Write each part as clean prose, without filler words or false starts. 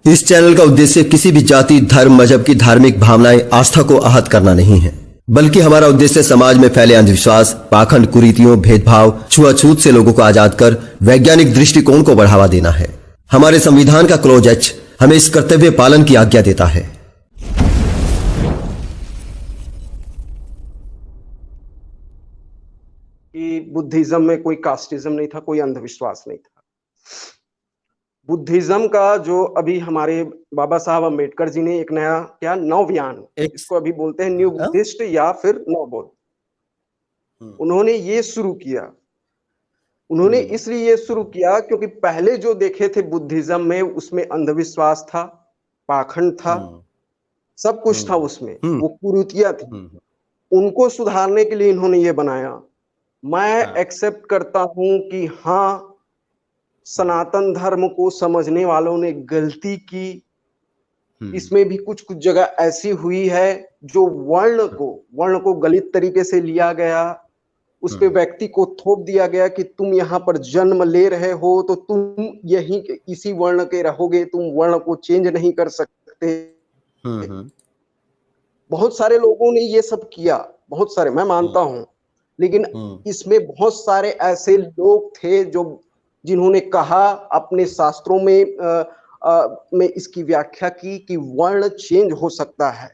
इस चैनल का उद्देश्य किसी भी जाति, धर्म, मजहब की धार्मिक भावनाएं, आस्था को आहत करना नहीं है, बल्कि हमारा उद्देश्य समाज में फैले अंधविश्वास, पाखंड, कुरीतियों, भेदभाव, छुआछूत से लोगों को आजाद कर वैज्ञानिक दृष्टिकोण को बढ़ावा देना है। हमारे संविधान का क्लॉज एच हमें इस कर्तव्य पालन की आज्ञा देता है। कि बुद्धिज्म में कोई कास्टिज्म नहीं था, कोई अंधविश्वास नहीं था। बुद्धिज्म का जो अभी हमारे बाबा साहब अम्बेडकर जी ने एक नया क्या नवयान, इसको अभी बोलते हैं न्यू बुद्धिस्ट या फिर नवबौद्ध, उन्होंने ये शुरू किया। उन्होंने इसलिए ये शुरू किया क्योंकि पहले जो देखे थे बुद्धिज्म में, उसमें अंधविश्वास था, पाखंड था, सब कुछ था उसमें, वो कुरीतियां थी। उनको सुधारने के लिए इन्होंने ये बनाया। मैं एक्सेप्ट करता हूं कि हाँ, सनातन धर्म को समझने वालों ने गलती की। इसमें भी कुछ कुछ जगह ऐसी हुई है जो वर्ण को गलत तरीके से लिया गया, उस पे व्यक्ति को थोप दिया गया कि तुम यहाँ पर जन्म ले रहे हो तो तुम यही इसी वर्ण के रहोगे, तुम वर्ण को चेंज नहीं कर सकते। बहुत सारे लोगों ने ये सब किया, बहुत सारे, मैं मानता हूं, लेकिन इसमें बहुत सारे ऐसे लोग थे जो जिन्होंने कहा, अपने शास्त्रों में इसकी व्याख्या की कि वर्ण चेंज हो सकता है,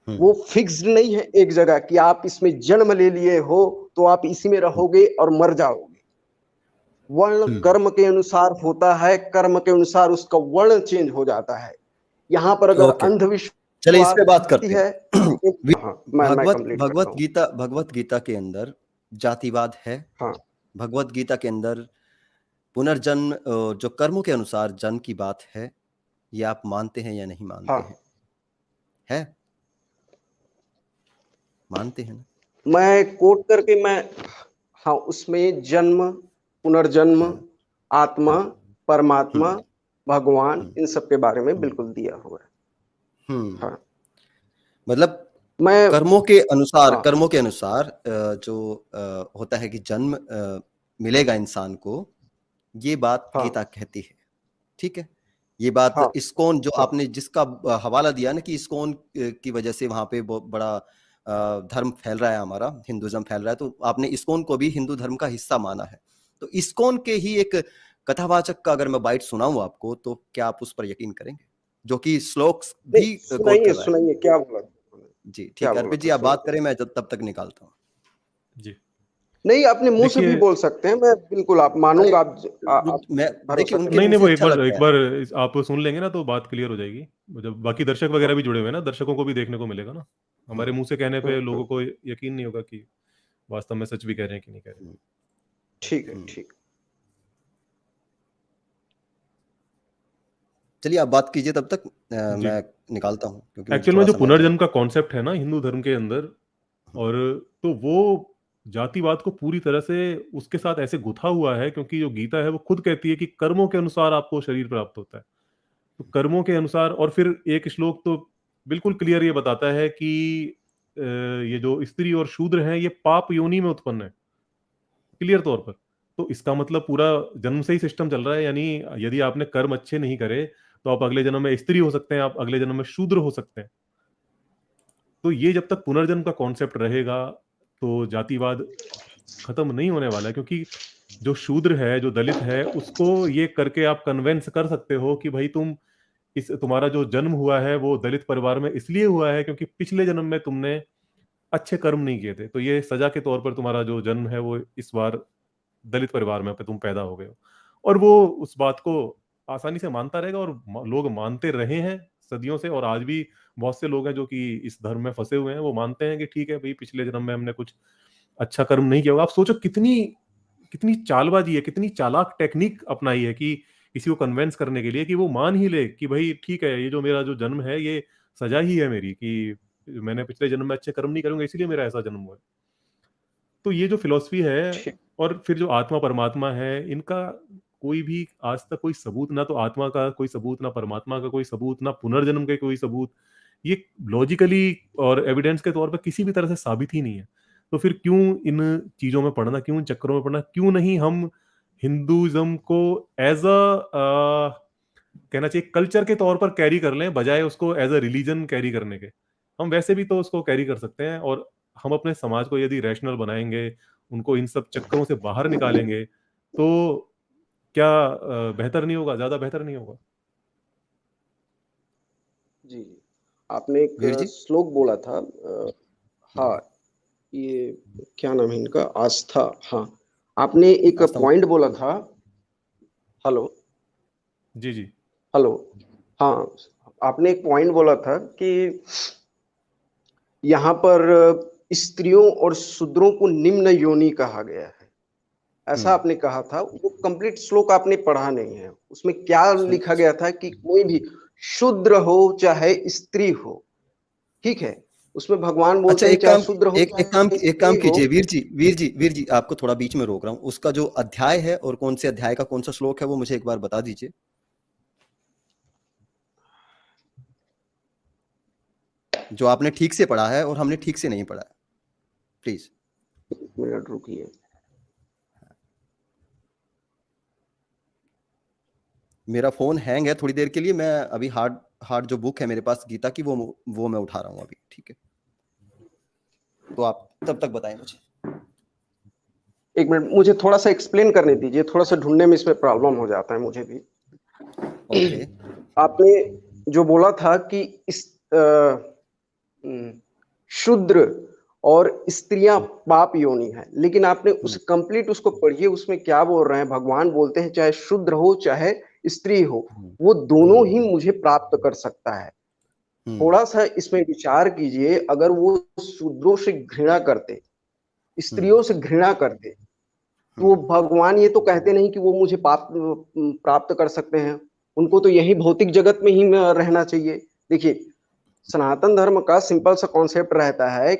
वो फिक्स्ड नहीं है एक जगह कि आप इसमें जन्म ले लिए हो तो आप इसी में रहोगे और मर जाओगे। वर्ण कर्म के अनुसार होता है, कर्म के अनुसार उसका वर्ण चेंज हो जाता है। यहाँ पर अगर अंधविश्वास, चलिए इस पे बात करते हैं। भगवत गीता के अंदर जातिवाद है। भगवत गीता के अंदर पुनर्जन्म जो कर्मों के अनुसार जन्म की बात है, ये आप मानते हैं या नहीं मानते हैं? है? मानते हैं ना? मैं कोट करके हाँ, उसमें जन्म, पुनर्जन्म, आत्मा, परमात्मा, भगवान, इन सब के बारे में बिल्कुल दिया हुआ है। हाँ, मतलब मैं कर्मों के अनुसार जो होता है कि जन्म मिलेगा इंसान को, ये बात गीता कहती है। ठीक है, ये बात इस्कॉन जो आपने जिसका हवाला दिया ना कि इस्कॉन की वजह से वहां पे बहुत बड़ा धर्म फैल रहा है, हमारा हिंदुइज्म फैल रहा है, तो आपने इस्कॉन को भी हिंदू धर्म का हिस्सा माना है। तो इस्कॉन के ही एक कथावाचक का अगर मैं बाइट सुनाऊं आपको, तो क्या आप उस पर यकीन करेंगे? जो कि श्लोक भी सुनाइए क्या बोला जी? ठीक है अर्पित जी, आप बात करें, मैं तब तक निकालता हूँ जी। नहीं, अपने मुंह से भी बोल सकते हैं, मैं बिल्कुल आप मानूंगा। नहीं, वो एक बार आप सुन लेंगे ना तो बात क्लियर हो जाएगी। जब बाकी दर्शक वगैरह भी जुड़े हुए हैं ना, दर्शकों को भी देखने को मिलेगा ना। हमारे मुंह से कहने पे लोगों को यकीन नहीं होगा कि वास्तव में सच भी कह रहे हैं कि नहीं कह रहे हैं। ठीक है, ठीक। चलिए आप बात कीजिए, तब तक मैं निकालता हूँ। एक्चुअल में जो पुनर्जन्म का कॉन्सेप्ट है ना हिंदू धर्म के अंदर, और तो वो जातिवाद को पूरी तरह से उसके साथ ऐसे गुथा हुआ है, क्योंकि जो गीता है वो खुद कहती है कि कर्मों के अनुसार आपको शरीर प्राप्त होता है। तो कर्मों के अनुसार, और फिर एक श्लोक तो बिल्कुल क्लियर ये बताता है कि ये जो स्त्री और शूद्र हैं ये पाप योनि में उत्पन्न है, क्लियर तौर पर। तो इसका मतलब पूरा जन्म से ही सिस्टम चल रहा है, यानी यदि आपने कर्म अच्छे नहीं करे तो आप अगले जन्म में स्त्री हो सकते हैं, आप अगले जन्म में शूद्र हो सकते हैं। तो ये जब तक पुनर्जन्म का कॉन्सेप्ट रहेगा तो जातिवाद खत्म नहीं होने वाला है, क्योंकि जो शूद्र है, जो दलित है, उसको ये करके आप कन्वेंस कर सकते हो कि भाई तुम्हारा जो जन्म हुआ है वो दलित परिवार में इसलिए हुआ है क्योंकि पिछले जन्म में तुमने अच्छे कर्म नहीं किए थे, तो ये सजा के तौर पर तुम्हारा जो जन्म है वो इस बार दलित परिवार में तुम पैदा हो गए हो। और वो उस बात को आसानी से मानता रहेगा, और लोग मानते रहे हैं सदियों से, और आज भी बहुत से लोग हैं जो कि इस धर्म में फंसे हुए हैं, वो मानते हैं कि ठीक है भाई, पिछले जन्म में हमने कुछ अच्छा कर्म नहीं किया होगा। आप सोचो कितनी चालबाजी है, कितनी चालाक टेक्निक अपनाई है कि किसी को कन्वेंस करने के लिए कि वो मान ही ले कि भाई ठीक है, ये जो मेरा जो जन्म है ये सजा ही है मेरी, कि मैंने पिछले जन्म में अच्छे कर्म नहीं करूंगा इसलिए मेरा ऐसा जन्म हुआ है। तो ये जो फिलॉसफी है, और फिर जो आत्मा परमात्मा है, इनका कोई भी आज तक कोई सबूत, ना तो आत्मा का कोई सबूत, ना परमात्मा का कोई सबूत, ना पुनर्जन्म के कोई सबूत, ये लॉजिकली और एविडेंस के तौर पर किसी भी तरह से साबित ही नहीं है। तो फिर क्यों इन चीजों में पढ़ना, क्यों इन चक्करों में पढ़ना? क्यों नहीं हम हिंदुइज्म को एज अ कहना चाहिए कल्चर के तौर पर कैरी कर लें, बजाय उसको एज अ रिलीजन कैरी करने के। हम वैसे भी तो उसको कैरी कर सकते हैं, और हम अपने समाज को यदि रैशनल बनाएंगे, उनको इन सब चक्करों से बाहर निकालेंगे, तो क्या बेहतर नहीं होगा? ज्यादा बेहतर नहीं होगा? जी जी, आपने एक वीर जी? श्लोक बोला था, हाँ, ये क्या नाम है इनका, आस्था, हाँ, आपने एक आस्था पॉइंट बोला था। हेलो जी जी। हेलो, हाँ, आपने एक पॉइंट बोला था कि यहाँ पर स्त्रियों और शूद्रों को निम्न योनि कहा गया है, ऐसा आपने कहा था। वो कंप्लीट श्लोक आपने पढ़ा नहीं है, उसमें क्या लिखा गया था कि कोई भी शूद्र हो चाहे स्त्री हो, ठीक है, उसमें भगवान बोलते हैं चाहे शूद्र हो चाहे एक काम स्त्री हो। कीजिए वीर जी, आपको थोड़ा बीच में रोक रहा हूँ। उसका जो अध्याय है और कौन से अध्याय का कौन सा श्लोक है वो मुझे एक बार बता दीजिए। जो आपने ठीक से पढ़ा है और हमने ठीक से नहीं पढ़ा है, प्लीज। एक मिनट रुकिए। मेरा फोन हैंग है थोड़ी देर के लिए, मैं अभी हार्ड जो बुक है मेरे पास गीता की वो मैं उठा रहा हूँ अभी, ठीक है? तो आप तब तक बताएं मुझे। एक मिनट, मुझे थोड़ा सा एक्सप्लेन करने दीजिए, थोड़ा सा ढूंढने में इसमें प्रॉब्लम हो जाता है मुझे भी। ओके। आपने जो बोला था कि इस शूद्र और स्त्रियां पाप योनि है, लेकिन आपने उस कंप्लीट उसको पढ़िए, उसमें क्या बोल रहे हैं। भगवान बोलते हैं चाहे शूद्र हो चाहे स्त्री हो, वो दोनों ही मुझे प्राप्त कर सकता है। थोड़ा सा इसमें विचार कीजिए, अगर वो शूद्रों से घृणा करते, स्त्रियों से घृणा करते, तो भगवान ये तो कहते नहीं कि वो मुझे पाप प्राप्त कर सकते हैं। उनको तो यही भौतिक जगत में ही रहना चाहिए। देखिए, सनातन धर्म का सिंपल सा कॉन्सेप्ट रहता है,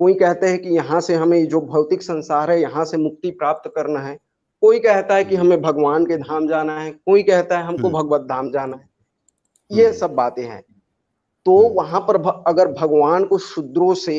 कोई कहते हैं कि यहाँ से हमें जो भौतिक संसार है यहाँ से मुक्ति प्राप्त करना है, कोई कहता है कि हमें भगवान के धाम जाना है, कोई कहता है हमको भगवत धाम जाना है। ये सब बातें हैं। तो वहां पर अगर भगवान को शूद्रों से,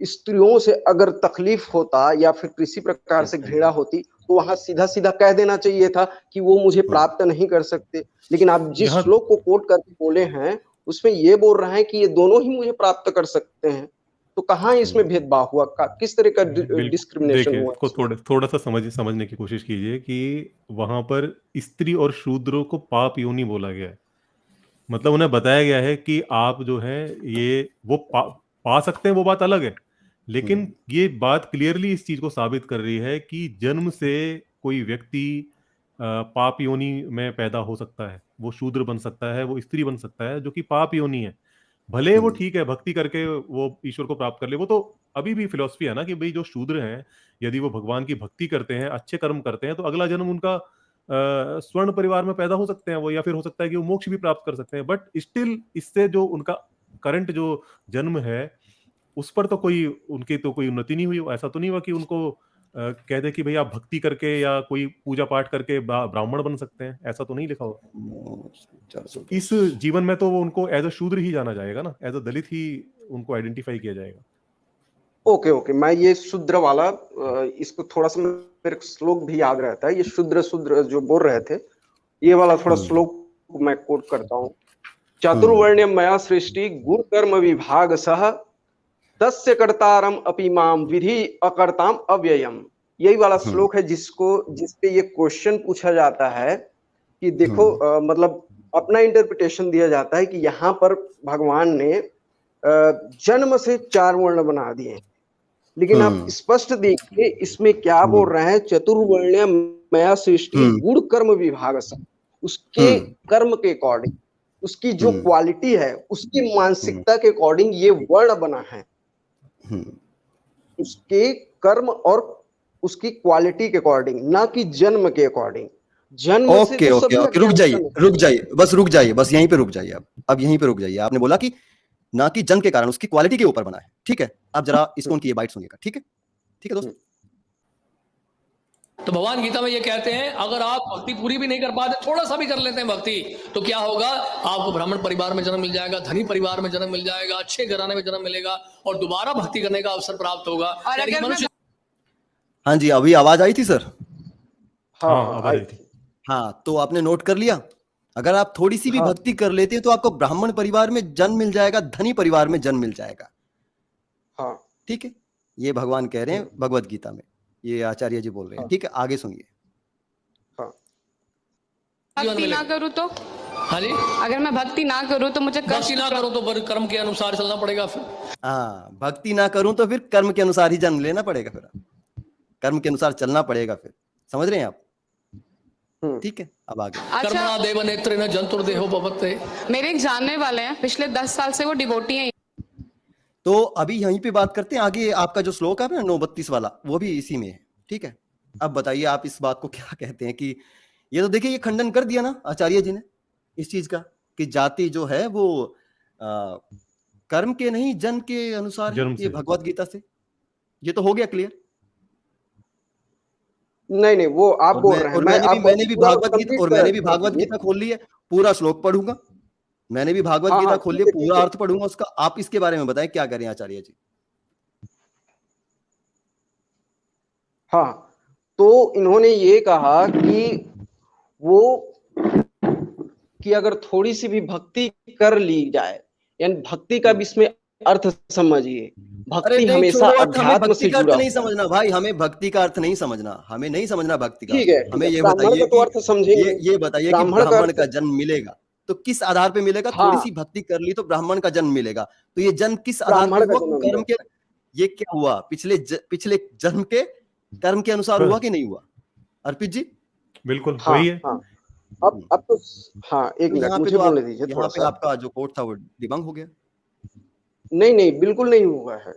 स्त्रियों से अगर तकलीफ होता या फिर किसी प्रकार से घृणा होती, तो वहां सीधा सीधा कह देना चाहिए था कि वो मुझे प्राप्त नहीं कर सकते। लेकिन आप जिस श्लोक को कोट करके बोले हैं, उसमें ये बोल रहे हैं कि ये दोनों ही मुझे प्राप्त कर सकते हैं। तो कहाँ इसमें भेदभाव हुआ, किस तरह का डिस्क्रिमिनेशन हुआ? देखिए, थोड़ा सा समझने की कोशिश कीजिए कि वहां पर स्त्री और शूद्रों को पाप योनि बोला गया है। मतलब उन्हें बताया गया है कि आप जो है ये वो पा सकते हैं, वो बात अलग है, लेकिन ये बात क्लियरली इस चीज को साबित कर रही है कि जन्म से कोई व्यक्ति पाप योनि में पैदा हो सकता है। वो शूद्र बन सकता है, वो स्त्री बन सकता है, जो कि पाप योनि है। भले वो ठीक है, भक्ति करके वो ईश्वर को प्राप्त कर ले, वो तो अभी भी फिलॉसफी है ना कि भाई जो शूद्र हैं, यदि वो भगवान की भक्ति करते हैं, अच्छे कर्म करते हैं, तो अगला जन्म उनका स्वर्ण परिवार में पैदा हो सकते हैं वो, या फिर हो सकता है कि वो मोक्ष भी प्राप्त कर सकते हैं। बट स्टिल इससे जो उनका करंट जो जन्म है, उस पर तो कोई उनकी तो कोई उन्नति नहीं हुई। ऐसा तो नहीं हुआ कि उनको कह दे कि भाई आप भक्ति करके या कोई पूजा पाठ करके ब्राह्मण बन सकते हैं, ऐसा तो नहीं लिखा हुआ। इस जीवन में तो वो उनको एज अ शूद्र ही जाना जाएगा ना, एज अ दलित ही उनको आइडेंटिफाई किया जाएगा। ओके ओके, मैं ये शूद्र वाला, इसको थोड़ा सा मेरे श्लोक भी याद रहता है। ये शूद्र शूद्र जो बोल रहे थे, ये वाला थोड़ा श्लोक मैं कोट करता हूँ। चातुर्वर्ण्यम मया सृष्टि गुण कर्म विभाग सह तस्य कर्तारम अपि माम विधि अकर्ताम अव्ययम। यही वाला श्लोक है जिसपे ये क्वेश्चन पूछा जाता है कि देखो, मतलब अपना इंटरप्रिटेशन दिया जाता है कि यहाँ पर भगवान ने जन्म से 4 वर्ण बना दिए, लेकिन आप स्पष्ट देखिए इसमें क्या बोल रहे हैं। चतुर्वर्ण मया सृष्टि गुण कर्म विभाग से, उसके कर्म के अकॉर्डिंग, उसकी जो क्वालिटी है, उसकी मानसिकता के अकॉर्डिंग ये वर्ण बना है। उसके कर्म और उसकी क्वालिटी के अकॉर्डिंग, ना कि जन्म के अकॉर्डिंग। जन्म से ओके तो ओके सभी ओके, रुक जाइए, बस यहीं पे रुक जाइए। अब यहीं पे रुक जाइए। आपने बोला कि ना कि जन्म के कारण, उसकी क्वालिटी के ऊपर बना है, ठीक है? अब जरा इसको उनकी ये बाइट सुनिएगा, ठीक है? ठीक है दोस्त। तो भगवान गीता में ये कहते हैं, अगर आप भक्ति पूरी भी नहीं कर पाते, थोड़ा सा भी कर लेते हैं भक्ति, तो क्या होगा? आपको ब्राह्मण परिवार में जन्म मिल जाएगा, धनी परिवार में जन्म मिल जाएगा, अच्छे घराने में जन्म मिलेगा और दोबारा भक्ति करने का अवसर प्राप्त होगा। मनुष्य। हाँ जी, अभी आवाज आई थी सर? हाँ, आई थी। हाँ, तो आपने नोट कर लिया? अगर आप थोड़ी सी भी भक्ति कर लेते हैं तो आपको ब्राह्मण परिवार में जन्म मिल जाएगा, धनी परिवार में जन्म मिल जाएगा। ठीक है, ये भगवान कह रहे हैं भगवत गीता में, ये आचार्य जी बोल रहे हैं। ठीक है, आगे सुनिए। भक्ति ना करूं तो, हाँ जी, अगर मैं भक्ति ना करूं तो मुझे भक्ति ना करो तो फिर कर्म के अनुसार चलना पड़ेगा। फिर हाँ, भक्ति ना करूं तो फिर कर्म के अनुसार ही जन्म लेना पड़ेगा, फिर कर्म के अनुसार चलना पड़ेगा। फिर समझ रहे हैं आप? ठीक है, अब आगे। कर्मणा देव नेत्रेण जंतुर्देहो भवते। मेरे एक जानने वाले हैं, पिछले 10 साल से वो डिवोटी हैं। तो अभी यहीं पे बात करते हैं। आगे आपका जो श्लोक है ना 9:32 वाला, वो भी इसी में है। ठीक है, अब बताइए आप इस बात को क्या कहते हैं कि ये तो देखिए, ये खंडन कर दिया ना आचार्य जी ने इस चीज का कि जाति जो है वो कर्म के नहीं जन्म के अनुसार है, ये भगवत गीता से। ये तो हो गया क्लियर। नहीं, वो आप बोल रहे हैं। मैंने भी भागवत गीता खोल ली है, पूरा श्लोक पढ़ूंगा। मैंने भी भागवत गीता खोल ली है, पूरा अर्थ पढ़ूंगा उसका। आप इसके बारे में बताएं क्या करें आचार्य जी। हाँ, तो इन्होंने ये कहा कि अगर थोड़ी सी भी भक्ति कर ली जाए, यानी भक्ति का भी इसमें अर्थ समझिए। भक्ति हमेशा अध्यात्म से जुड़ा। नहीं समझना भाई, हमें भक्ति का अर्थ नहीं समझना, हमें नहीं समझना भक्ति का। ठीक है, हमें ये बताइए तो अर्थ समझेंगे। ये बताइए कि ब्राह्मण का जन्म मिलेगा तो किस आधार पे मिलेगा? थोड़ी सी भक्ति कर ली तो ब्राह्मण का जन्म मिलेगा। तो ये जन्म किस आधार पर हुआ? कर्म के। ये क्या हुआ? पिछले जन्म के कर्म के अनुसार हुआ कि नहीं हुआ? अर्पित जी बिल्कुल वही है। अब तो एक मिनट मुझे बोलने दीजिए थोड़ा सा। आपका जो कोट था वो डिबंक हो गया। नहीं, बिल्कुल नहीं हुआ है।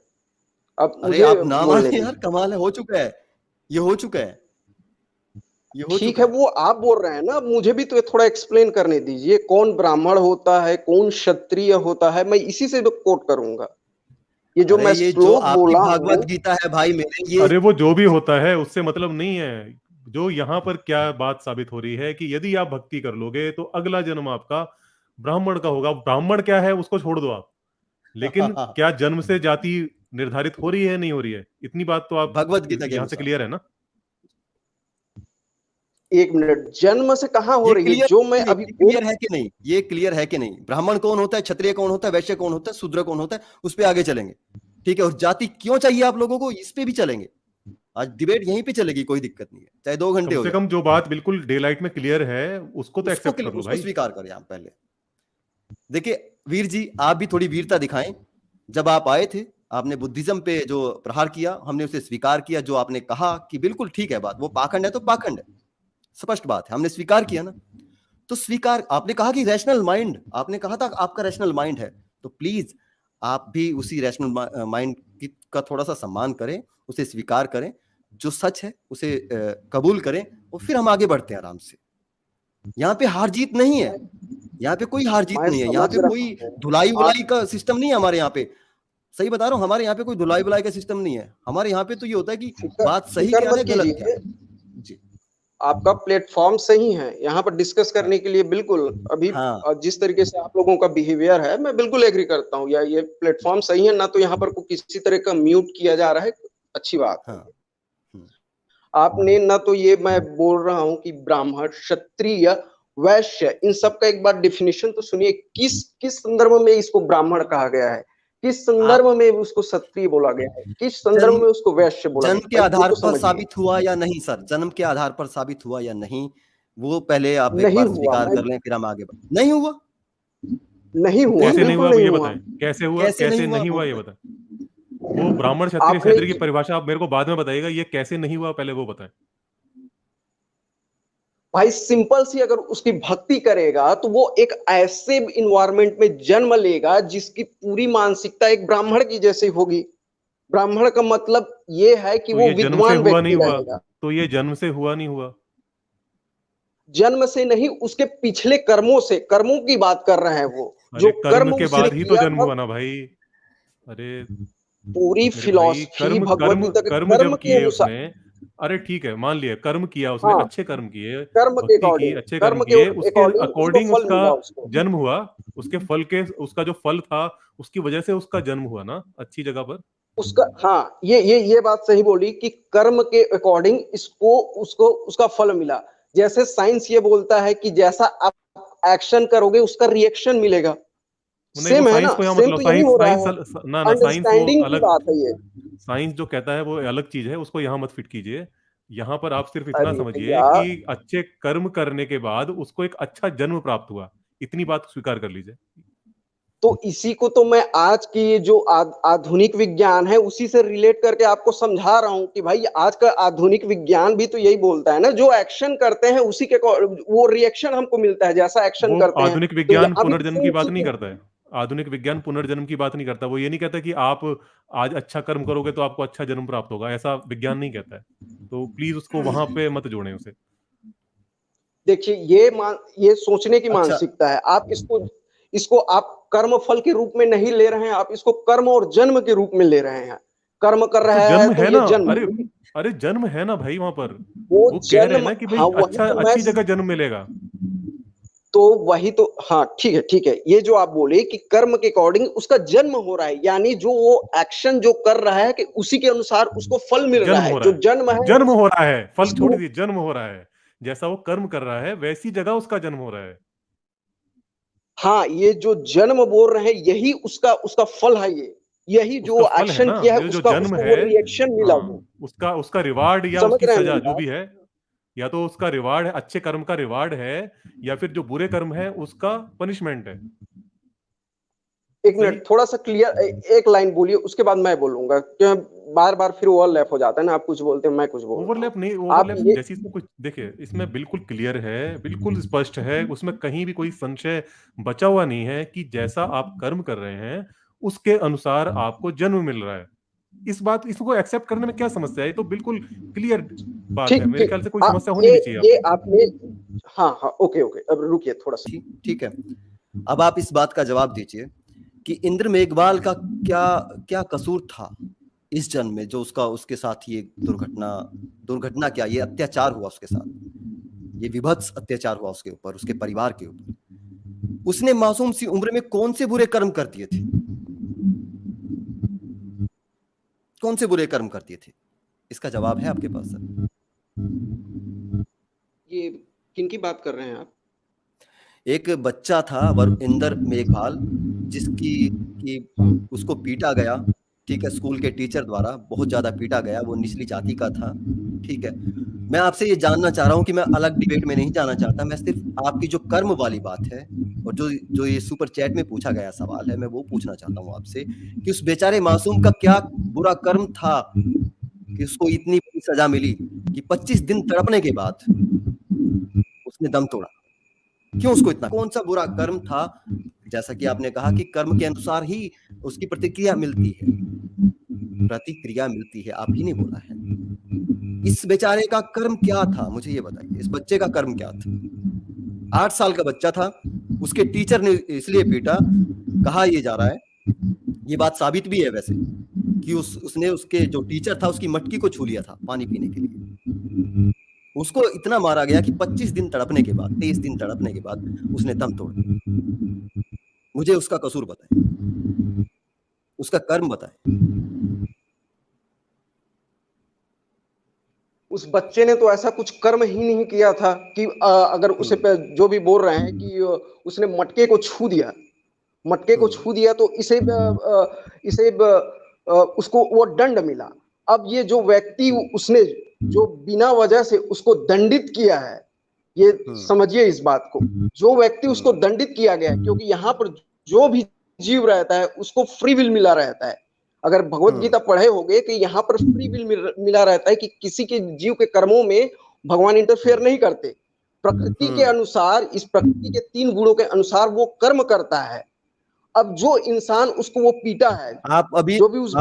अब अरे आप ना माने यार, कमाल है, हो चुका है, ये हो चुका है। ठीक है, वो आप बोल रहे हैं ना, मुझे भी तो थोड़ा एक्सप्लेन करने दीजिए। कौन ब्राह्मण होता है, कौन क्षत्रिय होता है, मैं इसी से कोट करूंगा। ये जो मैं श्लोक बोला, भागवत गीता है भाई मेरे, ये अरे वो जो भी होता है उससे मतलब नहीं है। जो यहाँ पर क्या बात साबित हो रही है कि यदि आप भक्ति कर लोगे तो अगला जन्म आपका ब्राह्मण का होगा। ब्राह्मण क्या है उसको छोड़ दो आप, लेकिन क्या जन्म से जाति निर्धारित हो रही है नहीं हो रही है? इतनी बात तो आप भगवत गीता यहाँ से क्लियर है ना? एक मिनट, जन्म से कहाँ हो रही है? जो मैं अभी क्लियर है कि नहीं, ये क्लियर है कि नहीं? ब्राह्मण कौन होता है, क्षत्रिय कौन होता है, वैश्य कौन होता है, शूद्र कौन होता है, उस पर आगे चलेंगे। ठीक है, और जाति क्यों चाहिए आप लोगों को, इस पे भी चलेंगे। आज डिबेट यहीं पे चलेगी, कोई दिक्कत नहीं है, चाहे 2 घंटे हो। कम से कम जो बात बिल्कुल डे लाइट में क्लियर है उसको तो एक्सेप्ट कर लो भाई, स्वीकार करें आप। पहले देखिए वीर जी, आप भी थोड़ी वीरता दिखाएं। जब आप आए थे, आपने बुद्धिज्म पे जो प्रहार किया, हमने उसे स्वीकार किया। जो आपने कहा कि बिल्कुल ठीक है बात, वो पाखंड है तो पाखंड है, स्पष्ट बात है, हमने स्वीकार किया ना। तो स्वीकार, आपने कहा कि रैशनल माइंड, आपने कहा था आपका रैशनल माइंड है, तो प्लीज आप भी उसी रैशनल माइंड का थोड़ा सा सम्मान करें, उसे स्वीकार करें, जो सच है उसे कबूल करें, और फिर हम आगे बढ़ते हैं आराम से। यहाँ पे हार जीत नहीं है, यहाँ पे कोई हार जीत नहीं है, यहाँ पे कोई धुलाई बुलाई का सिस्टम नहीं है हमारे यहाँ पे। सही बता रहा हूँ, हमारे यहाँ पे कोई धुलाई बुलाई का सिस्टम नहीं है। हमारे यहाँ पे तो ये होता है कि बात सही क्या है, गलत क्या है। जी, आपका प्लेटफॉर्म सही है यहाँ पर डिस्कस करने के लिए। बिल्कुल अभी जिस तरीके से आप लोगों का बिहेवियर है, मैं बिल्कुल एग्री करता हूँ। या ये प्लेटफॉर्म सही है ना, तो यहाँ पर किसी तरह का म्यूट किया जा रहा है, अच्छी बात है। आपने ना, तो ये मैं बोल रहा हूँ कि ब्राह्मण, क्षत्रिय, वैश्य, इन सब का एक बार डेफिनेशन तो सुनिए। किस संदर्भ में इसको ब्राह्मण कहा गया है, किस संदर्भ में उसको क्षत्रिय बोला गया है, किस संदर्भ में उसको वैश्य बोला गया है? जन्म के आधार पर साबित हुआ या नहीं सर? जन्म के आधार पर साबित हुआ या नहीं, वो पहले आप एक बार स्वीकार कर लें, फिर हम आगे बढ़ें। नहीं हुआ, नहीं हुआ, कैसे नहीं हुआ ये बताएं। कैसे हुआ, कैसे नहीं हुआ ये बताएं। वो ब्राह्मण, क्षत्रिय, शूद्र की परिभाषा आप मेरे को बाद में बताइएगा। ये कैसे नहीं हुआ पहले वो बताएं भाई। सिंपल सी, अगर उसकी भक्ति करेगा तो वो एक ऐसे इन्वायरमेंट में जन्म लेगा जिसकी पूरी मानसिकता एक ब्राह्मण की जैसी होगी। ब्राह्मण का मतलब ये है कि वो विद्वान व्यक्ति रहेगा। तो ये जन्म से हुआ नहीं हुआ? जन्म से नहीं, उसके पिछले कर्मों से, कर्मों की बात कर रहे हैं वो। जो कर्म के बाद ही तो जन्म हुआ ना भाई। अरे पूरी फिलॉसफी भगवत कर्म किए उसने। अरे ठीक है, मान लिया कर्म किया उसने, अच्छे कर्म किए, कर्म के अकॉर्डिंग, अच्छे कर्म किए, उसके अकॉर्डिंग उसका जन्म हुआ। उसके फल के, उसका जो फल था उसकी वजह से उसका जन्म हुआ ना अच्छी जगह पर उसका। ये बात सही बोली कि कर्म के अकॉर्डिंग उसका फल मिला। जैसे साइंस ये बोलता है कि जैसा आप एक्शन करोगे उसका रिएक्शन मिलेगा। नहीं, सेम वो है साइंस ना, को यहाँ सेम मतलब तो यही हो रहा है, ना साइंस वो अंडरस्टैंडिंग की अलग, बात है ये। साइंस जो कहता है वो अलग चीज है, उसको यहाँ मत फिट कीजिए। यहाँ पर आप सिर्फ इतना अरे समझिए भैया, कि अच्छे कर्म करने के बाद उसको एक अच्छा जन्म प्राप्त हुआ, इतनी बात स्वीकार कर लीजिए। तो इसी को तो मैं आज की ये जो आधुनिक विज्ञान है उसी से रिलेट करके आपको समझा रहा हूं कि भाई आज का आधुनिक विज्ञान भी तो यही बोलता है ना, जो एक्शन करते हैं उसी के वो रिएक्शन हमको मिलता है, जैसा एक्शन वो करते हैं। आधुनिक तो विज्ञान यहाँ भी पुनर्जन्म की सेम बात चीज नहीं है। करता है। आधुनिक विज्ञान पुनर्जन्म की बात नहीं करता। वो ये नहीं कहता कि आप आज अच्छा कर्म करोगे तो आपको अच्छा जन्म प्राप्त होगा, ऐसा विज्ञान नहीं कहता है। तो प्लीज उसको वहां पे मत जोड़ें उसे। देखिए ये सोचने की अच्छा, मानसिकता है। आप इसको आप कर्म फल के रूप में नहीं ले रहे हैं, आप इसको कर्म और जन्म के रूप में ले रहे हैं। कर्म कर तो रहा है जन्म तो है ये ना, जन्म, अरे अरे जन्म है ना भाई वहां पर। वो वो कह रहे हैं जन्म, ना कि हाँ भाई वही अच्छा तो मैं, अच्छी जगह जन्म मिलेगा। तो वही तो, हाँ ठीक है ठीक है, ये जो आप बोले कि कर्म के अकॉर्डिंग उसका जन्म हो रहा है, यानी जो वो एक्शन जो कर रहा है कि उसी के अनुसार उसको फल मिल रहा जन्म है, हो रहा जो है, जन्म है जन्म हो रहा है, फल छोड़ उसको। दीजिए, जन्म हो रहा है। जैसा वो कर्म कर रहा है वैसी जगह उसका जन्म हो रहा है। हाँ, ये जो जन्म बोल रहे हैं यही उसका उसका फल है, ये यही उसका जो फल है एक्शन ना, किया है ये जो उसका जन्म उसको वो है। रिएक्शन मिला हाँ, वो। उसका उसका रिवार्ड या समझ उसकी रहे हैं सजा मेरी जो बात? भी है, या तो उसका रिवार्ड है, अच्छे कर्म का रिवार्ड है, या फिर जो बुरे कर्म है उसका पनिशमेंट है। एक सही। मिनट, थोड़ा सा क्लियर एक लाइन बोलिए, उसके बाद मैं बोलूंगा, क्यों बार बार फिर ओवरलैप हो जाता है ना, आप कुछ बोलते हैं मैं कुछ बोल रहा हूँ। ओवरलैप नहीं, आप ओवरलैप ये, जैसी इसमें कुछ देखिए, इसमें बिल्कुल क्लियर है, बिल्कुल स्पष्ट है, उसमें कहीं भी कोई संशय बचा हुआ नहीं है कि जैसा आप कर्म कर रहे हैं उसके अनुसार आपको जन्म मिल रहा है। इस बात, इसको एक्सेप्ट करने में क्या समस्या है? ये तो बिल्कुल क्लियर बात है, ठीक मेरे ठीक, ख्याल से कोई आप समस्या होनी नहीं चाहिए ये आपको। आपने, हाँ हाँ, ओके ओके, अब रुकिए थोड़ा सा। ठीक है। अब आप इस बात का जवाब दीजिए कि इंद्र मेघवाल का क्या क्या कसूर था इस जन्म में, जो उसके साथ ये दुर्घटना क्या, ये अत्याचार हुआ उसके साथ, ये विभत्स अत्याचार हुआ उसके ऊपर, उसके परिवार के ऊपर। उसने मासूम सी उम्र में कौन से बुरे कर्म कर दिए थे? कौन से बुरे कर्म कर दिए थे? इसका जवाब है आपके पास सर? ये किनकी बात कर रहे हैं आप? एक बच्चा था इंदर मेघवाल, जिसकी उसको पीटा गया, ठीक है, स्कूल के टीचर द्वारा बहुत ज्यादा पीटा गया। वो निचली जाति का था, ठीक है। मैं आपसे ये जानना चाह रहा हूँ कि मैं अलग डिबेट में नहीं जाना चाहता, मैं सिर्फ आपकी जो कर्म वाली बात है और जो ये सुपर चैट में पूछा गया सवाल है, मैं वो पूछना चाहता हूँ आपसे कि उस बेचारे मासूम का क्या बुरा कर्म था कि उसको इतनी बड़ी सजा मिली कि 25 दिन तड़पने के बाद उसने दम तोड़ा। क्यों उसको इतना, कौन सा बुरा कर्म था? जैसा कि आपने कहा कि कर्म के अनुसार ही उसकी प्रतिक्रिया मिलती है, आप ही ने बोला है। इस बेचारे का कर्म क्या था, मुझे ये बताइए, इस बच्चे का कर्म क्या था? 8 साल का बच्चा था, उसके टीचर ने इसलिए पीटा, कहा ये जा रहा है, ये बात साबित भी है वैसे, कि उसने उसके जो टीचर था उसकी मटकी को छू लिया था पानी पीने के लिए। उसको इतना मारा गया कि 25 दिन तड़पने के बाद, 23 दिन तड़पने के बाद उसने दम तोड़ दिया। मुझे उसका कसूर बताएं, उसका कर्म बताएं। उस बच्चे ने तो ऐसा कुछ कर्म ही नहीं किया था कि अगर उसे पे जो भी बोल रहे हैं कि उसने मटके को छू दिया, मटके को छू दिया तो इसे उसको वो दंड मिला। अब ये जो व्यक्ति उसने जो बिना वजह से उसको दंडित किया है, ये समझिए इस बात को, जो व्यक्ति उसको दंडित किया गया, क्योंकि यहाँ पर जो भी जीव रहता है उसको फ्री विल मिला रहता है। अगर भगवत गीता पढ़े होंगे कि यहाँ पर फ्री विल मिला रहता है कि किसी के जीव के कर्मों में भगवान इंटरफेयर नहीं करते। प्रकृति के अनुसार, इस प्रकृति के 3 गुणों के अनुसार वो कर्म करता है। अब जो इंसान उसको वो पीटा है, आप अभी जो भी उस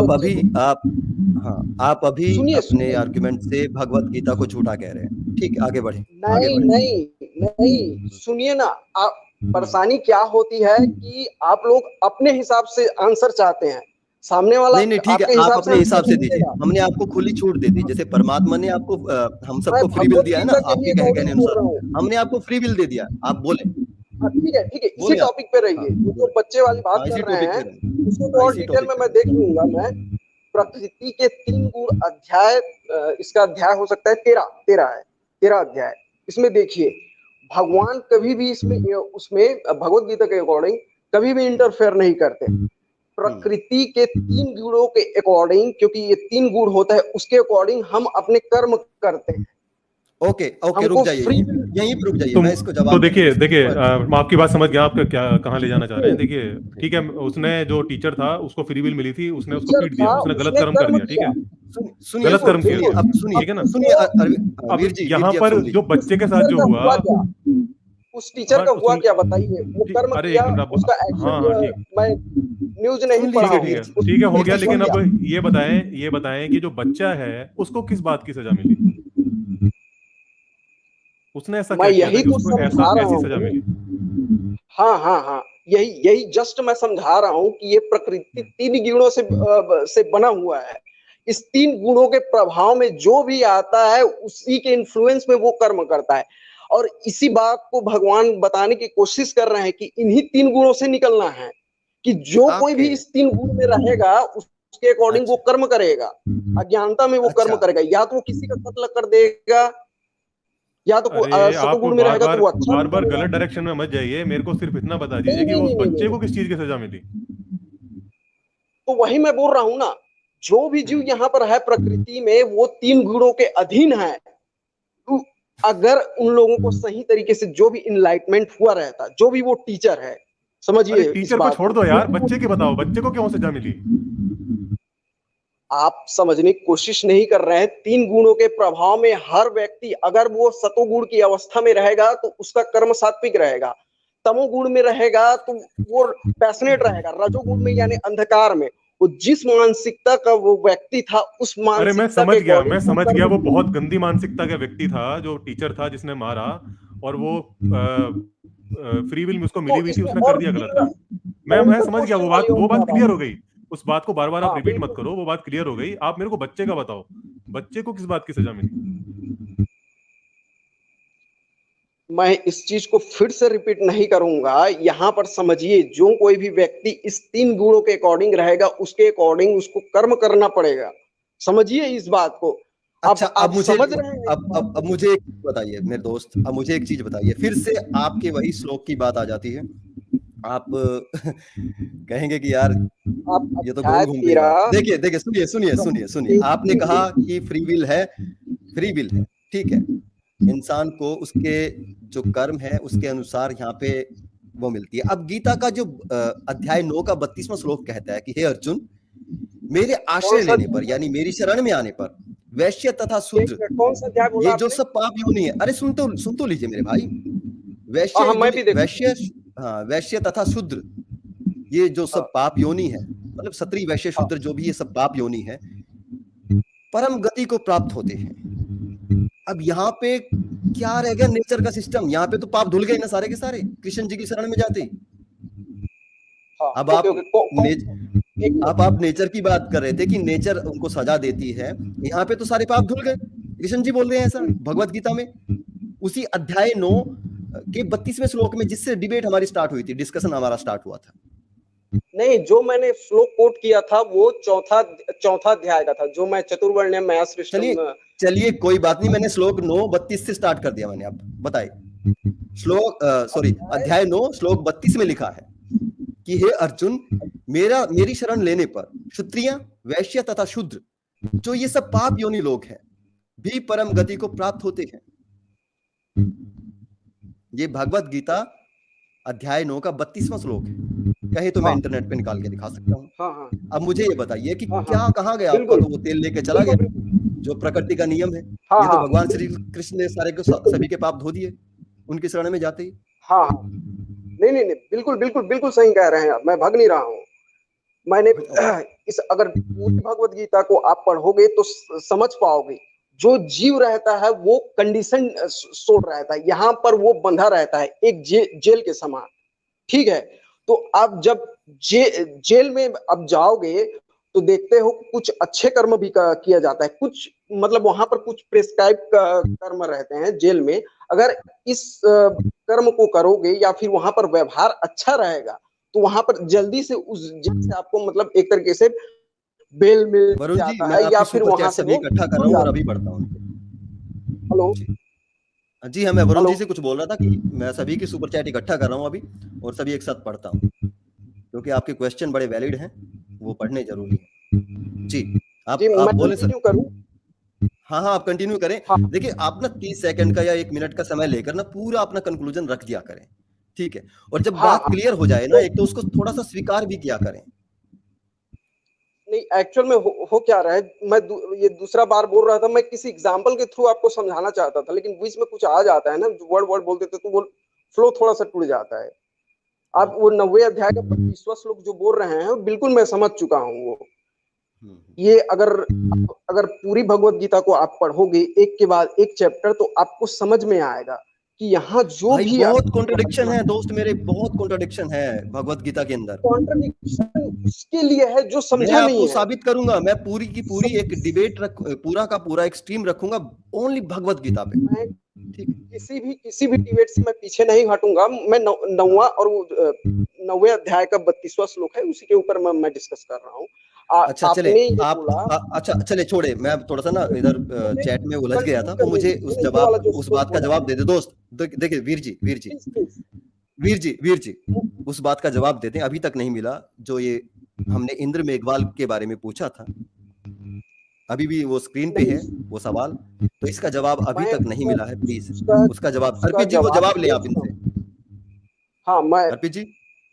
आप अभी सुनिए अपने आर्गुमेंट से भगवत गीता को झूठा कह रहे हैं। ठीक है, आगे बढ़े। नहीं, सुनिए ना, आप परेशानी क्या होती है कि आप लोग अपने हिसाब से आंसर चाहते हैं, सामने वाला नहीं ठीक है, आप अपने हिसाब से दीजिए। हमने आपको खुली छूट दे दी, जैसे परमात्मा ने आपको हम सबको फ्री विल दिया है ना, आपके कहने अनुसार हमने आपको फ्री विल दे दिया। आप बोले ठीक है, इसी टॉपिक पे रहिए। जो बच्चे वाली बात कर रहे हैं उसको तो और डिटेल में मैं देख लूंगा। मैं प्रकृति के 3 गुण अध्याय, इसका अध्याय हो सकता है 13 अध्याय। इसमें देखिए, भगवान कभी भी इसमें उसमें भगवत गीता के अकॉर्डिंग कभी भी इंटरफेयर नहीं करते। प्रकृति के 3 गुणों के अकॉर्डिंग, क्योंकि ये 3 गुण होता है, उसके अकॉर्डिंग हम अपने कर्म करते हैं। ओके रुक जाइए, यहीं पे रुक जाइए, मैं इसको जवाब। तो देखिए मैं आपकी बात समझ गया, आप क्या कहाँ ले जाना चाह रहे हैं। देखिए ठीक है, उसने जो टीचर था उसको फ्री विल मिली थी, उसने उसको पीट दिया, उसने गलत कर्म कर दिया, ठीक है, गलत कर्म किया, अब सुनिए, ठीक है ना। सुनिए अब यहाँ पर जो बच्चे के साथ जो हुआ, उस टीचर का हुआ क्या बताइए, वो कर्म किया, उसका एक्शन मैं न्यूज नहीं पढ़ा। ठीक है हो गया, लेकिन अब ये बताएं कि जो बच्चा है उसको किस बात की सजा मिली, उसने ऐसा क्या किया था कि उसको ऐसी सजा मिली। हाँ, यही जस्ट मैं समझा रहा हूँ कि ये प्रकृति 3 गुणों से बना हुआ है। इस 3 गुणों के प्रभाव में जो भी आता है उसी के इन्फ्लुएंस में वो कर्म करता है, और इसी बात को भगवान बताने की कोशिश कर रहे हैं कि इन्हीं 3 गुणों से निकलना है, कि जो कोई भी इस 3 गुण में रहेगा उसके अकॉर्डिंग वो कर्म करेगा। अज्ञानता में वो कर्म करेगा, या तो वो किसी का कत्ल कर देगा, या तो सतोगुण में रहेगा तो वो अच्छा। बार गलत डायरेक्शन में मत जाइए, मेरे को सिर्फ इतना बता दीजिए कि उस बच्चे को किस चीज की सजा मिली। तो वही मैं बोल रहा हूं ना, जो भी जीव यहाँ पर है प्रकृति में वो 3 गुणों के अधीन है। तो अगर उन लोगों को सही तरीके से जो भी इनलाइटमेंट हुआ रहता, जो भी वो टीचर है, समझिए, टीचर को छोड़ दो यार, बच्चे की बताओ, बच्चे को क्यों सजा मिली। आप समझने की कोशिश नहीं कर रहे हैं। 3 गुणों के प्रभाव में हर व्यक्ति, अगर वो सतोगुण की अवस्था में रहेगा तो उसका कर्म सात्विक रहेगा, तमोगुण में रहेगा तो वो पैशनेट रहेगा, रजोगुण में यानी अंधकार में वो जिस मानसिकता का वो व्यक्ति था उस मानसिकता। अरे मैं समझ गया, वो बहुत गंदी मानसिकता का व्यक्ति था जो टीचर था जिसने मारा, और वो फ्री विल में उसको मिली हुई थी, उसने कर दिया गलत काम। मैं समझ गया, वो बात क्लियर हो गई। उस बात को बार बार आप रिपीट मत करो, वो बात क्लियर हो गई। आप मेरे को बच्चे का बताओ, बच्चे को किस बात की सजा मिली। मैं इस चीज को फिर से रिपीट नहीं करूंगा। यहाँ पर समझिए, जो कोई भी व्यक्ति इस 3 गुणों के अकॉर्डिंग रहेगा उसके अकॉर्डिंग उसको कर्म करना पड़ेगा। समझिए इस बात को। अच्छा, अब मुझे समझ रहे हैं? अब मुझे एक बताइए मेरे दोस्त, अब मुझे एक चीज बताइए, फिर से आपके वही श्लोक की बात आ जाती है। आप कहेंगे कि यार ये तो घूम देखिए सुनिए, आपने कहा कि फ्री विल है, ठीक है, इंसान को उसके जो कर्म है उसके अनुसार यहाँ पे वो मिलती है। अब गीता का जो अध्याय 9 का 32वां श्लोक कहता है कि हे अर्जुन, मेरे आश्रय लेने पर यानी मेरी शरण में आने पर वैश्य तथा शूद्र, ये जो सब पाप योनि है, अरे सुन तो लीजिए मेरे भाई, वैश्य तथा शूद्र, ये जो सब पाप योनि है, मतलब क्षत्रिय वैश्य शूद्र जो भी ये सब पाप योनि है, परम गति को प्राप्त होते हैं। अब यहाँ पे क्या रह गया नेचर का सिस्टम, यहाँ पे तो पाप धुल गए ना सारे के सारे कृष्ण जी की शरण में जाते। अब आप नेचर की बात कर रहे थे कि नेचर उनको सजा देती है, यहाँ पे तो सारे पाप धुल गए। कृष्ण जी बोल रहे हैं ऐसा भगवत गीता में, उसी अध्याय 9 के 32वें श्लोक में, जिससे डिबेट हमारी स्टार्ट हुई थी, डिस्कशन हमारा स्टार्ट हुआ था। नहीं, जो मैंने श्लोक कोट किया था वो चौथा अध्याय का था, जो मैं चतुर्वर्ण्य में चलिए कोई बात नहीं, मैंने श्लोक 9:32 से स्टार्ट कर दिया मैंने। आप बताइए अध्याय 9 श्लोक 32 में लिखा है कि हे अर्जुन, मेरी शरण लेने पर क्षत्रिय वैश्य तथा शूद्र, जो ये सब पाप योनि लोग हैं, भी परम गति को प्राप्त होते हैं। ये भगवत गीता अध्याय 9 का 32वां श्लोक है। कहे तो मैं इंटरनेट पे निकाल के दिखा सकता हूँ। अब मुझे ये बताइए कि क्या कहाँ गया आपका तो वो तेल लेके चला गया, जो प्रकृति का नियम है। ये तो भगवान श्री कृष्ण ने सारे को सभी के पाप धो दिए उनकी शरण में जाते ही। नहीं, बिल्कुल सही कह रहे हैं आप, मैं भाग नहीं रहा हूँ। मैंने अगर पूरी भगवत गीता को आप पढ़ोगे तो समझ पाओगे, जो जीव रहता है वो कंडीशन सोच रहता है, यहाँ पर वो बंधा रहता है एक जेल के समान, ठीक है। तो आप जब जेल में अब जाओगे तो देखते हो कुछ अच्छे कर्म भी किया जाता है, कुछ मतलब वहां पर कुछ प्रेस्क्राइब कर्म रहते हैं जेल में। अगर इस कर्म को करोगे या फिर वहां पर व्यवहार अच्छा रहेगा तो वहां पर जल्दी से उस जेल से आपको मतलब एक तरीके से बेल मिल जाता है, या फिर वहां से इकट्ठा कर रहा हूं और अभी बढ़ता हूं। हेलो, जी हाँ, मैं वरुण हेलो। जी से कुछ बोल रहा था कि मैं सभी की सुपर चैट इकट्ठा कर रहा हूँ अभी और सभी एक साथ पढ़ता हूँ, क्योंकि आपके क्वेश्चन बड़े वैलिड हैं, वो पढ़ने जरूरी है। जी, जी, आप मैं बोलें सर। कंटिन्यू करूं? हाँ, आप कंटिन्यू करें। हाँ। देखिए, आप ना 30 सेकंड का या 1 मिनट का समय लेकर ना पूरा अपना कंक्लूजन रख दिया करें, ठीक है? और जब हाँ, बात क्लियर हो जाए ना, एक तो उसको थोड़ा-सा स्वीकार भी किया करें। नहीं, एक्चुअल में हो क्या रहा है, मैं ये दूसरा बार बोल रहा था, मैं किसी एग्जांपल के थ्रू आपको समझाना चाहता था, लेकिन बीच में कुछ आ जाता है ना, वर्ड वर्ड बोलते थे तो वो फ्लो थोड़ा सा टूट जाता है। आप वो 90 अध्याय का 25वां श्लोक जो बोल रहे हैं, बिल्कुल मैं समझ चुका हूँ वो। ये अगर पूरी भगवत गीता को आप पढ़ोगे एक के बाद एक चैप्टर, तो आपको समझ में आएगा कि यहाँ जो भाई भी बहुत कॉन्ट्रडिक्शन है दोस्त मेरे, बहुत कॉन्ट्रडिक्शन है भगवत गीता के अंदर। कॉन्ट्रडिक्शन उसके लिए है जो मैं समझा आपको नहीं है। साबित करूंगा, मैं पूरी की पूरी एक डिबेट पूरा का पूरा एक स्ट्रीम रखूंगा ओनली भगवत गीता पे। मैं किसी भी डिबेट से मैं पीछे नहीं हटूंगा। मैं 9वां और 90वें अध्याय का 32वां श्लोक है, उसी के ऊपर मैं डिस्कस कर रहा हूँ। अच्छा चले, आपने ये आप बोला अच्छा चले छोड़े, मैं थोड़ा सा ना इधर चैट में उलझ गया था, तो मुझे उस उस बात का जवाब दे दे दोस्त। देखिए वीर जी उस बात का जवाब देते हैं, अभी तक नहीं मिला जो ये हमने इंद्र मेघवाल के बारे में पूछा था, अभी भी वो स्क्रीन पे है वो सवाल, तो इसका जवाब अभी तक नहीं मिला है। प्लीज उसका जवाब अर्पित जी, वो जवाब ले आप इनसे। हाँ, अर्पित जी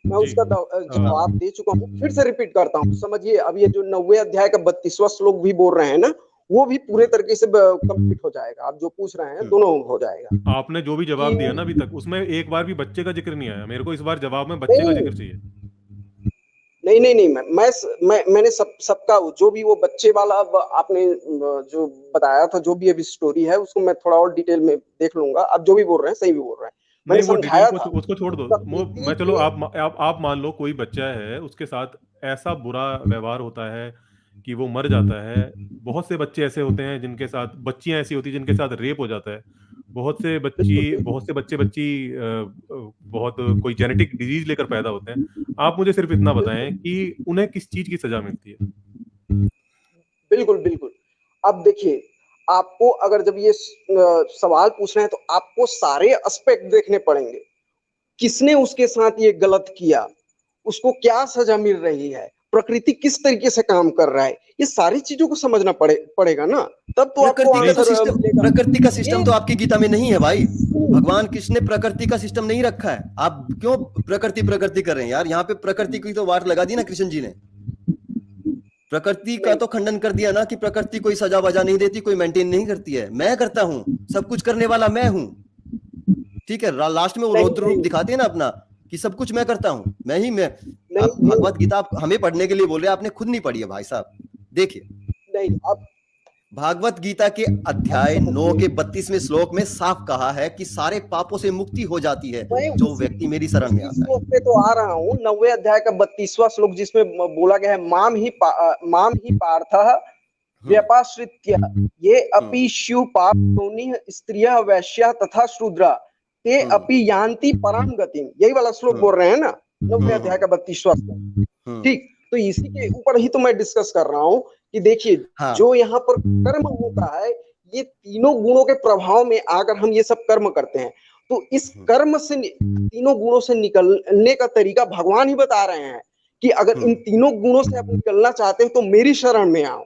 मैं उसका जवाब दे चुका हूँ, फिर से रिपीट करता हूँ। समझिए, अब ये जो 90वें अध्याय का 32वां श्लोक भी बोल रहे हैं ना, वो भी पूरे तरीके से कंप्लीट हो जाएगा। आप जो पूछ रहे हैं दोनों हो जाएगा। आपने जो भी जवाब दिया ना अभी तक, उसमें एक बार भी बच्चे का जिक्र नहीं आया। मेरे को इस बार जवाब में बच्चे का जिक्र चाहिए। नहीं, मैंने सबका जो भी वो बच्चे वाला अब आपने जो बताया था, जो भी अभी स्टोरी है, उसको मैं थोड़ा और डिटेल में देख लूंगा। आप जो भी बोल रहे हैं सही भी बोल रहे हैं, मैंने नहीं, वो डिटेल समझाया को था। उसको छोड़ दो। मैं चलो आप मान लो कोई बच्चा है, उसके साथ ऐसा बुरा व्यवहार होता है कि वो मर जाता है। बहुत से बच्चे ऐसे होते हैं जिनके साथ, बच्चियां ऐसी होती हैं जिनके साथ रेप हो जाता है। बहुत से बच्चे बच्ची बहुत कोई जेनेटिक डिजीज लेकर पैदा होते हैं। आप मुझे सिर्फ इतना बताएं कि उन्हें किस चीज की सजा मिलती है। बिल्कुल। अब देखिए, आपको अगर जब ये सवाल पूछ रहे हैं, तो आपको सारे एस्पेक्ट देखने पड़ेंगे। किसने उसके साथ ये गलत किया, उसको क्या सजा मिल रही है, प्रकृति किस तरीके से काम कर रहा है, ये सारी चीजों को समझना पड़ेगा ना, तब तो आपको आंसर मिलेगा। प्रकृति का सिस्टम तो आपकी गीता में नहीं है भाई। भगवान कृष्ण ने प्रकृति का सिस्टम नहीं रखा है। आप क्यों प्रकृति कर रहे हैं यार? यहाँ पे प्रकृति की तो वाट लगा दी ना कृष्ण जी ने। प्रकृति का तो खंडन कर दिया ना कि प्रकृति कोई सजा वजा नहीं देती, कोई मेंटेन नहीं करती है। मैं करता हूँ, सब कुछ करने वाला मैं हूँ, ठीक है। लास्ट में वो रौद्र रूप दिखाते हैं ना अपना, कि सब कुछ मैं करता हूँ, मैं ही मैं। भगवत गीता आप हमें पढ़ने के लिए बोल रहे हैं, आपने खुद नहीं पढ़ी है भाई साहब। देखिए, नहीं, अब भागवत गीता के अध्याय 9 के 32वें श्लोक में साफ कहा है कि सारे पापों से मुक्ति हो जाती है जो व्यक्ति मेरी शरण में आता है। पे तो आ रहा हूँ 90वें अध्याय का 32वां श्लोक, जिसमें बोला गया है, माम ही पार्थः व्यपाश्रित्य ये अपि शिव पाप योनि स्त्रियः वैश्या तथा शूद्रा ते अपि यान्ति पराम गतिम। यही वाला श्लोक बोल रहे हैं ना, 90वें अध्याय का 32वां श्लोक। ठीक, तो इसी के ऊपर ही तो मैं डिस्कस कर रहा हूँ कि देखिए, जो यहाँ पर कर्म होता है, ये तीनों गुणों के प्रभाव में आकर हम ये सब कर्म करते हैं, तो इस कर्म से, तीनों गुणों से निकलने का तरीका भगवान ही बता रहे हैं कि अगर इन तीनों गुणों से आप निकलना चाहते हैं तो मेरी शरण में आओ,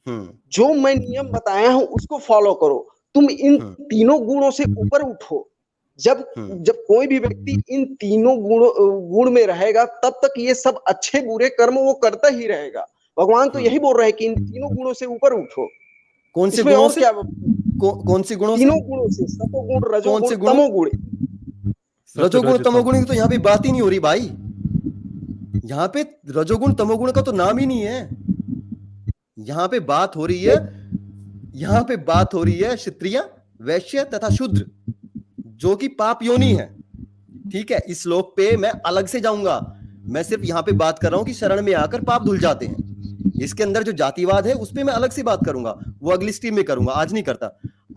जो मैं नियम बताया हूं उसको फॉलो करो, तुम इन तीनों गुणों से ऊपर उठो। जब कोई भी व्यक्ति इन तीनों गुण में रहेगा, तब तक ये सब अच्छे बुरे कर्म वो करता ही रहेगा। भगवान तो यही बोल रहे हैं कि इन तीनों गुणों से ऊपर उठो। कौन से गुणों से? कौन से गुणों? तीनों गुणों से, सतोगुण, रजोगुण, तमोगुण। रजोगुण तमोगुण की तो यहाँ पे बात ही नहीं हो रही भाई। यहाँ पे रजोगुण तमोगुण का तो नाम ही नहीं है। यहाँ पे बात हो रही है क्षत्रिय, वैश्य तथा शूद्र, जो कि पाप योनि है, ठीक है। इस श्लोक पे मैं अलग से जाऊंगा। मैं सिर्फ यहाँ पे बात कर रहा हूँ कि शरण में आकर पाप धुल जाते हैं। इसके अंदर जो जातिवाद है उस पे मैं अलग से बात करूंगा, वो अगली स्ट्रीम में करूंगा, आज नहीं करता।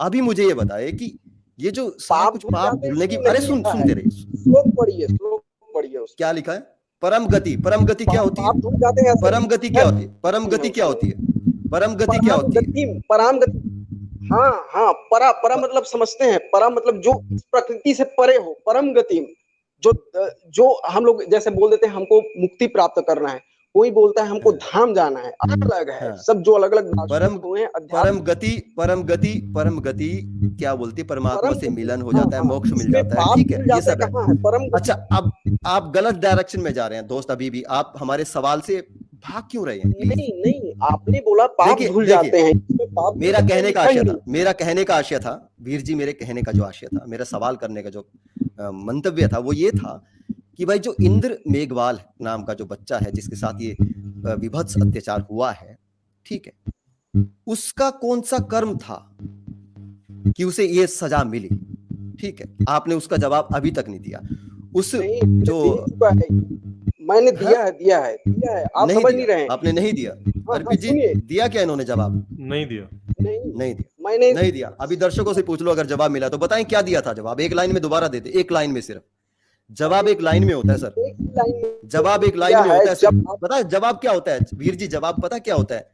अभी मुझे ये बताए कि ये जो कुछ पाप धुलने की, अरे सुनते रहिए, श्लोक पढ़िए क्या लिखा है? परम गति क्या होती है? परम गति क्या होती है? हाँ हाँ, परा मतलब समझते हैं, परा मतलब जो प्रकृति से परे हो, परम गति, जो हम लोग जैसे बोल देते हैं हमको मुक्ति प्राप्त करना है, कोई बोलता है हमको धाम जाना है, अलग अलग है सब, जो अलग अलग हुए हैं। परम गति क्या बोलती, परमात्मा से मिलन हो जाता है, मोक्ष मिल जाता है, ठीक है, ये सब है। अच्छा, अब आप गलत डायरेक्शन में जा रहे हैं दोस्त, अभी भी आप हमारे सवाल से भाग क्यों रहे हैं? नहीं, आपने बोला पाप धुल जाते हैं। मेरा कहने का आशय था वीर जी, मेरे कहने का जो आशय था, मेरा सवाल करने का जो मंतव्य था वो ये था कि भाई जो इंद्र मेघवाल नाम का जो बच्चा है जिसके साथ ये विभत्स अत्याचार हुआ है, ठीक है, उसका कौन सा कर्म था कि उसे ये सजा मिली? ठीक है, आपने उसका जवाब अभी तक नहीं दिया। जो मैंने दिया है, आप समझ नहीं रहे हैं। आपने नहीं दिया। अर्पित जी, दिया क्या इन्होंने जवाब? नहीं दिया। मैंने नहीं दिया। अभी दर्शकों से पूछ लो, अगर जवाब मिला तो बताएं क्या दिया था जवाब। एक लाइन में दोबारा देते, एक लाइन में सिर्फ जवाब, एक लाइन में होता है सर, जवाब एक लाइन में होता है। पता है जवाब क्या होता है वीर जी? जवाब पता क्या होता है?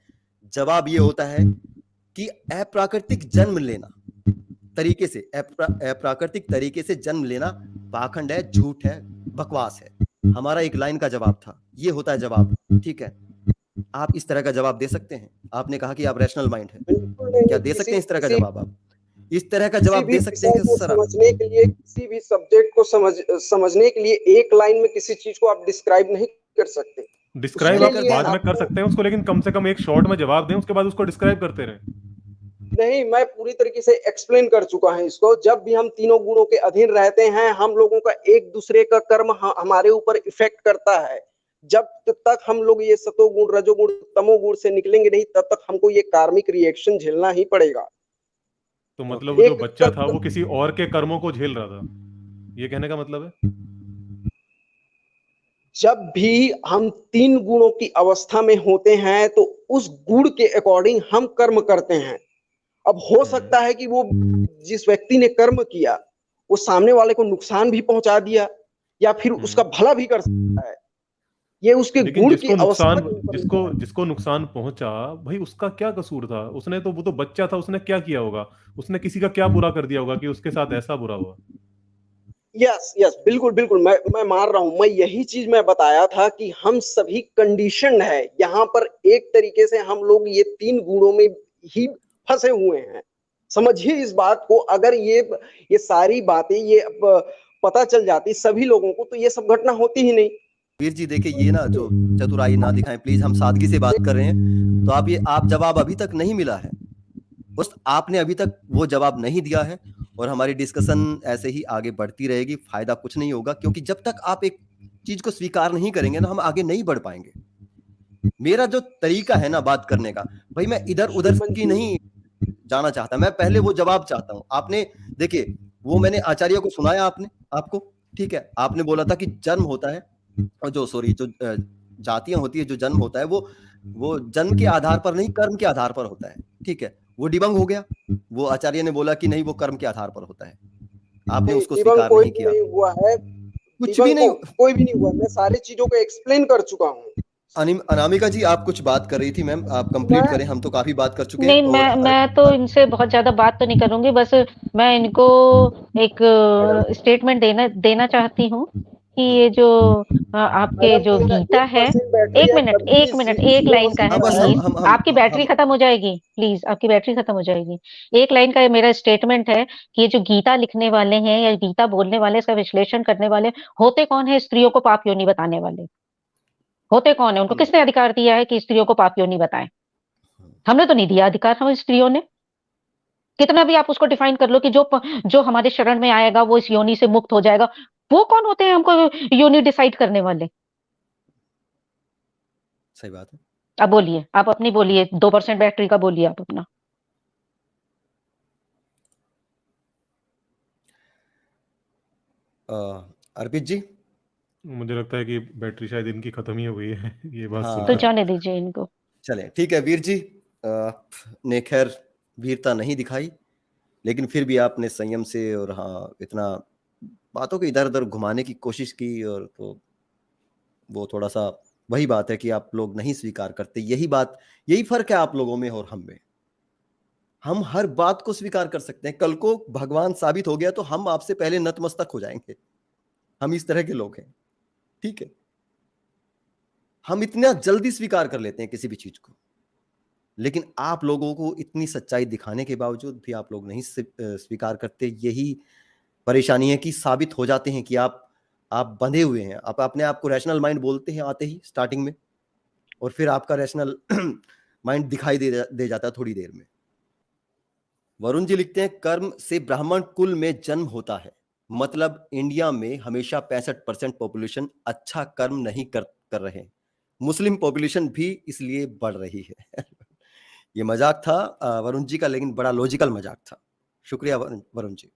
जवाब ये होता है कि अप्राकृतिक जन्म लेना तरीके से, अप्राकृतिक तरीके से जन्म लेना पाखंड है, झूठ है, बकवास है। हमारा एक लाइन का जवाब था, ये होता है जवाब, ठीक है। आप इस तरह का जवाब दे सकते हैं? आपने कहा कि आप रैशनल माइंड है, क्या दे सकते हैं इस तरह का जवाब? आप इस तरह का जवाब दे सकते हैं सर? समझने के लिए, किसी भी सब्जेक्ट को समझने के लिए एक लाइन में किसी चीज को आप डिस्क्राइब नहीं कर सकते। डिस्क्राइब आप बाद में कर सकते हैं उसको, लेकिन कम से कम एक शॉर्ट में जवाब दें, उसके बाद उसको डिस्क्राइब करते रहें। नहीं, मैं पूरी तरीके से एक्सप्लेन कर चुका हूं इसको। जब भी हम तीनों गुणों के अधीन रहते हैं, हम लोगों का एक दूसरे का कर्म हमारे ऊपर इफेक्ट करता है। जब तक हम लोग ये सतोगुण, रजोगुण, तमोगुण से निकलेंगे नहीं, तब तक हमको ये कार्मिक रिएक्शन झेलना ही पड़ेगा। तो मतलब वो जो बच्चा था वो किसी और के कर्मों को झेल रहा था, ये कहने का मतलब है? जब भी हम तीन गुणों की अवस्था में होते हैं तो उस गुण के अकॉर्डिंग हम कर्म करते हैं। अब हो सकता है कि वो जिस व्यक्ति ने कर्म किया वो सामने वाले को नुकसान भी पहुंचा दिया, या फिर उसका भला भी कर सकता है। ये उसके गुण की अवस्था, जिसको नुकसान पहुंचा, भाई उसका क्या कसूर था? उसने तो, वो तो बच्चा था, उसने क्या किया होगा? उसने किसी का क्या बुरा कर दिया होगा कि उसके साथ ऐसा बुरा हुआ? यस, बिल्कुल बिल्कुल, मैं मान रहा हूं। मैं यही चीज मैं बताया था कि हम सभी कंडीशन है यहाँ पर। एक तरीके से हम लोग ये तीन गुणों में ही फंसे हुए हैं। समझिए इस बात को। अगर ये सारी बातें ये पता चल जाती सभी लोगों को, तो ये सब घटना होती ही नहीं। वीर जी देखिए, ये ना जो चतुराई ना दिखाएं प्लीज, हम सादगी से बात कर रहे हैं। तो आप जवाब अभी तक नहीं मिला है, बस आपने अभी तक वो जवाब नहीं दिया है, और हमारी डिस्कशन ऐसे ही आगे बढ़ती रहेगी। फायदा कुछ नहीं होगा, क्योंकि जब तक आप एक चीज को स्वीकार नहीं करेंगे ना, हम आगे नहीं बढ़ पाएंगे। मेरा जो तरीका है ना बात करने का, भाई मैं इधर उधर की नहीं जाना चाहता, मैं पहले वो जवाब चाहता हूं। आपने देखिए, वो मैंने आचार्य को सुनाया आपको, ठीक है। आपने बोला था कि जन्म होता है, और जो जातियां होती है, जो जन्म होता है वो जन्म के आधार पर नहीं, कर्म के आधार पर होता है, ठीक है। वो डिबंग हो गया। वो आचार्य ने बोला कि नहीं, वो कर्म के आधार पर होता है। आपने उसको स्वीकार नहीं किया। हुआ है कुछ भी नहीं, कोई भी नहीं हुआ। मैं सारी चीजों को एक्सप्लेन कर चुका हूँ। अनामिका जी, आप कुछ बात कर रही थी मैम, आप कंप्लीट करें, हम तो काफी बात कर चुके हैं। नहीं, मैं तो इनसे बहुत ज्यादा बात तो नहीं करूंगी, बस मैं इनको एक स्टेटमेंट देना चाहती हूँ कि ये जो आपके जो गीता है, एक मिनट, एक लाइन का है प्लीज। आपकी बैटरी खत्म हो जाएगी, प्लीज, आपकी बैटरी खत्म हो जाएगी। एक लाइन का मेरा स्टेटमेंट है कि ये जो गीता लिखने वाले हैं या गीता बोलने वाले, इसका विश्लेषण करने वाले होते कौन है? स्त्रियों को पाप योनि बताने वाले होते कौन है? उनको किसने अधिकार दिया है कि स्त्रियों को पाप योनि बताएं? हमने तो नहीं दिया अधिकार। हम स्त्रियों ने, कितना भी आप उसको डिफाइन कर लो कि जो हमारे शरण में आएगा वो इस योनि से मुक्त हो जाएगा, वो कौन होते हैं हमको योनि डिसाइड करने वाले? सही बात है। आप बोलिए, आप अपनी बोलिए, 2% बैटरी का बोलिए आप अपना। अर्पित जी, मुझे लगता है कि बैटरी शायद इनकी खत्म ही हो गई है ये बात हाँ, तो जाने दीजिए इनको। चले, ठीक है। वीर जी ने खैर वीरता नहीं दिखाई, लेकिन फिर भी आपने संयम से और हाँ इतना बातों को इधर उधर घुमाने की कोशिश की, और तो वो थोड़ा सा वही बात है कि आप लोग नहीं स्वीकार करते। यही फर्क है आप लोगों में और हम में। हम हर बात को स्वीकार कर सकते हैं। कल को भगवान साबित हो गया तो हम आपसे पहले नतमस्तक हो जाएंगे। हम इस तरह के लोग हैं, ठीक है। हम इतना जल्दी स्वीकार कर लेते हैं किसी भी चीज को, लेकिन आप लोगों को इतनी सच्चाई दिखाने के बावजूद भी आप लोग नहीं स्वीकार करते। यही परेशानी है कि साबित हो जाते हैं कि आप बंधे हुए हैं। आप अपने आप को रैशनल माइंड बोलते हैं आते ही स्टार्टिंग में, और फिर आपका रैशनल माइंड दिखाई दे जाता है थोड़ी देर में। वरुण जी लिखते हैं, कर्म से ब्राह्मण कुल में जन्म होता है, मतलब इंडिया में हमेशा 65% पॉपुलेशन अच्छा कर्म नहीं कर रहे। मुस्लिम पॉपुलेशन भी इसलिए बढ़ रही है। ये मजाक था वरुण जी का, लेकिन बड़ा लॉजिकल मजाक था। शुक्रिया वरुण जी।